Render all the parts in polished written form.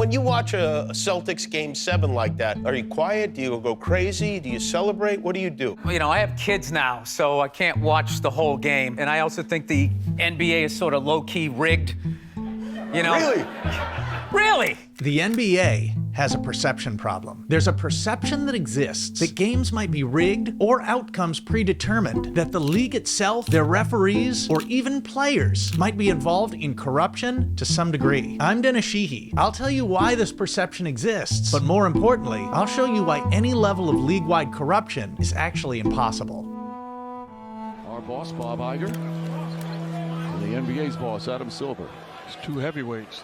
When you watch a Celtics Game 7 like that, are you quiet? Do you go crazy? Do you celebrate? What do you do? Well, you know, I have kids now, so I can't watch the whole game. And I also think the NBA is sort of low-key rigged. You know? Really? Really? The NBA has a perception problem. There's a perception that exists that games might be rigged or outcomes predetermined, that the league itself, their referees, or even players might be involved in corruption to some degree. I'm Dennis Sheehe. I'll tell you why this perception exists, but more importantly, I'll show you why any level of league-wide corruption is actually impossible. Our boss, Bob Iger, and the NBA's boss, Adam Silver. It's two heavyweights.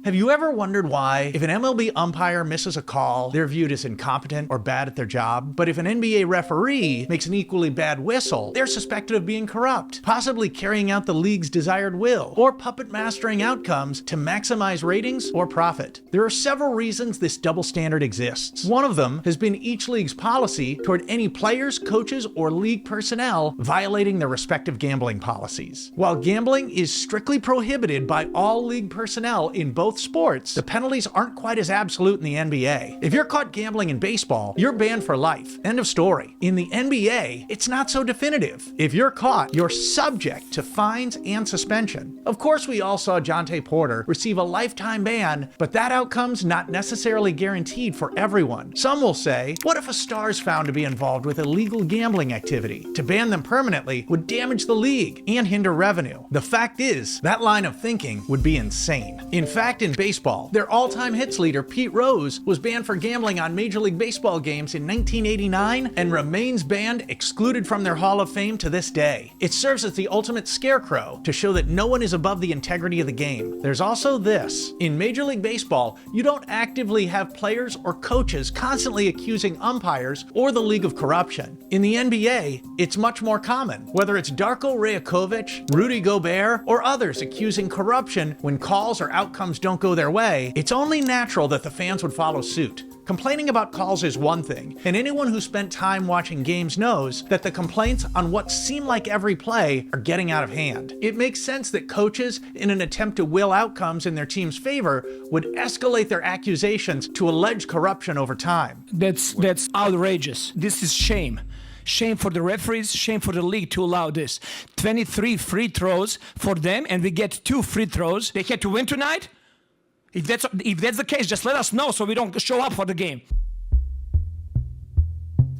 Have you ever wondered why, if an MLB umpire misses a call, they're viewed as incompetent or bad at their job? But if an NBA referee makes an equally bad whistle, they're suspected of being corrupt, possibly carrying out the league's desired will, or puppet mastering outcomes to maximize ratings or profit. There are several reasons this double standard exists. One of them has been each league's policy toward any players, coaches, or league personnel violating their respective gambling policies. While gambling is strictly prohibited by all league personnel in both sports, the penalties aren't quite as absolute in the NBA. If you're caught gambling in baseball, you're banned for life. End of story. In the NBA, it's not so definitive. If you're caught, you're subject to fines and suspension. Of course, we all saw Jonte Porter receive a lifetime ban, but that outcome's not necessarily guaranteed for everyone. Some will say, what if a star is found to be involved with illegal gambling activity? To ban them permanently would damage the league and hinder revenue. The fact is, that line of thinking would be insane. In fact, in baseball, their all-time hits leader, Pete Rose, was banned for gambling on Major League Baseball games in 1989 and remains banned, excluded from their Hall of Fame to this day. It serves as the ultimate scarecrow to show that no one is above the integrity of the game. There's also this. In Major League Baseball, you don't actively have players or coaches constantly accusing umpires or the league of corruption. In the NBA, it's much more common, whether it's Darko Rajakovic, Rudy Gobert, or others accusing corruption when calls or outcomes don't go their way. It's only natural that the fans would follow suit. Complaining about calls is one thing, and anyone who spent time watching games knows that the complaints on what seem like every play are getting out of hand. It makes sense that coaches, in an attempt to will outcomes in their team's favor, would escalate their accusations to alleged corruption over time. That's outrageous. This is shame. Shame for the referees, shame for the league to allow this. 23 free throws for them, and we get 2 free throws. They had to win tonight? If that's the case, just let us know so we don't show up for the game.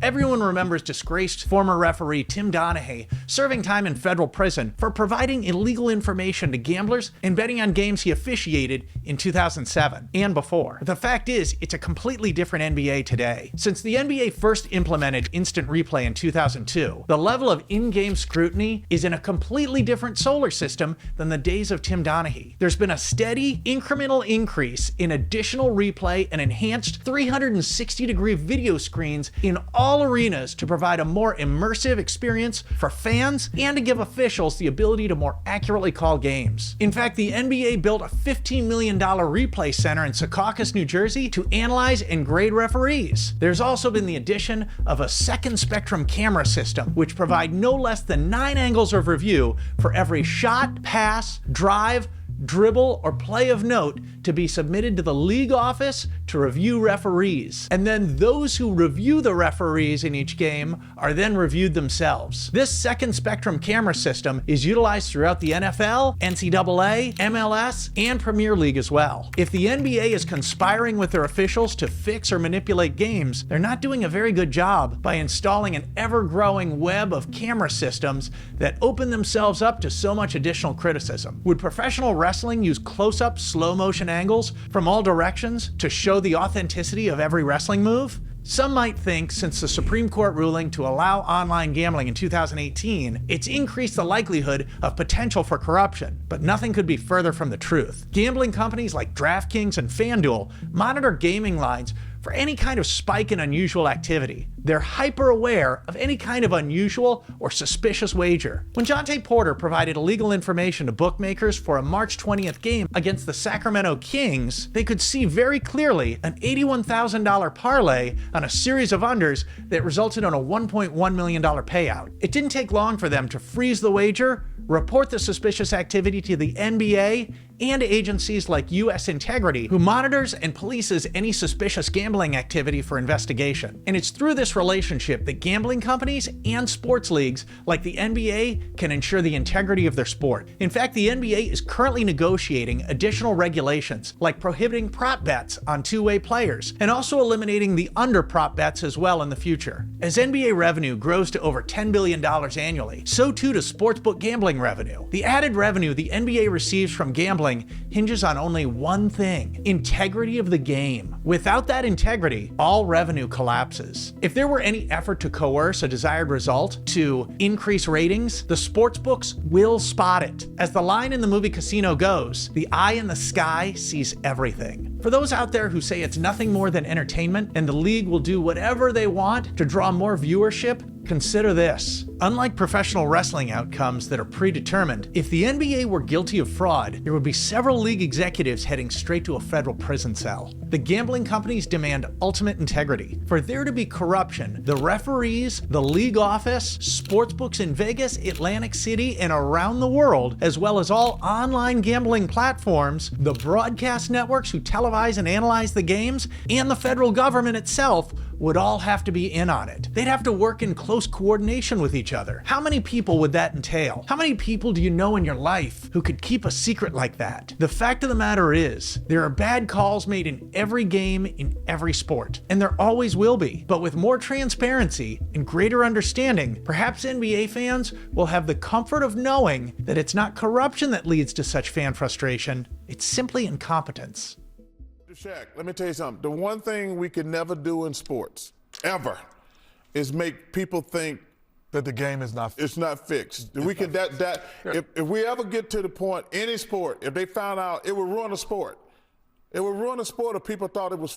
Everyone remembers disgraced former referee Tim Donaghy serving time in federal prison for providing illegal information to gamblers and betting on games he officiated in 2007 and before. The fact is, it's a completely different NBA today. Since the NBA first implemented instant replay in 2002, the level of in-game scrutiny is in a completely different solar system than the days of Tim Donaghy. There's been a steady, incremental increase in additional replay and enhanced 360-degree video screens in all arenas to provide a more immersive experience for fans and to give officials the ability to more accurately call games. In fact, the NBA built a $15 million replay center in Secaucus, New Jersey to analyze and grade referees. There's also been the addition of a second spectrum camera system, which provide no less than 9 angles of review for every shot, pass, drive, dribble, or play of note to be submitted to the league office to review referees. And then those who review the referees in each game are then reviewed themselves. This second spectrum camera system is utilized throughout the NFL, NCAA, MLS, and Premier League as well. If the NBA is conspiring with their officials to fix or manipulate games, they're not doing a very good job by installing an ever-growing web of camera systems that open themselves up to so much additional criticism. Would professional wrestling use close-up, slow-motion angles from all directions to show the authenticity of every wrestling move? Some might think since the Supreme Court ruling to allow online gambling in 2018, it's increased the likelihood of potential for corruption, but nothing could be further from the truth. Gambling companies like DraftKings and FanDuel monitor gaming lines for any kind of spike in unusual activity. They're hyper aware of any kind of unusual or suspicious wager. When Jonte Porter provided illegal information to bookmakers for a March 20th game against the Sacramento Kings, they could see very clearly an $81,000 parlay on a series of unders that resulted in a $1.1 million payout. It didn't take long for them to freeze the wager, report the suspicious activity to the NBA, and agencies like U.S. Integrity, who monitors and polices any suspicious gambling activity for investigation. And it's through this relationship that gambling companies and sports leagues like the NBA can ensure the integrity of their sport. In fact, the NBA is currently negotiating additional regulations, like prohibiting prop bets on two-way players, and also eliminating the under prop bets as well in the future. As NBA revenue grows to over $10 billion annually, so too does sportsbook gambling revenue. The added revenue the NBA receives from gambling hinges on only one thing: integrity of the game. Without that integrity, all revenue collapses. If there were any effort to coerce a desired result to increase ratings, the sportsbooks will spot it. As the line in the movie Casino goes, the eye in the sky sees everything. For those out there who say it's nothing more than entertainment and the league will do whatever they want to draw more viewership, consider this. Unlike professional wrestling outcomes that are predetermined, if the NBA were guilty of fraud, there would be several league executives heading straight to a federal prison cell. The gambling companies demand ultimate integrity. For there to be corruption, the referees, the league office, sportsbooks in Vegas, Atlantic City, and around the world, as well as all online gambling platforms, the broadcast networks who televise and analyze the games, and the federal government itself would all have to be in on it. They'd have to work in close coordination with each other. How many people would that entail? How many people do you know in your life who could keep a secret like that? The fact of the matter is, there are bad calls made in every game, in every sport, and there always will be. But with more transparency and greater understanding, perhaps NBA fans will have the comfort of knowing that it's not corruption that leads to such fan frustration, it's simply incompetence. Shaq, let me tell you something. The one thing we can never do in sports, ever, is make people think that the game is not it's not fixed. If we ever get to the point, any sport, if they found out, it would ruin a sport. It would ruin a sport if people thought it was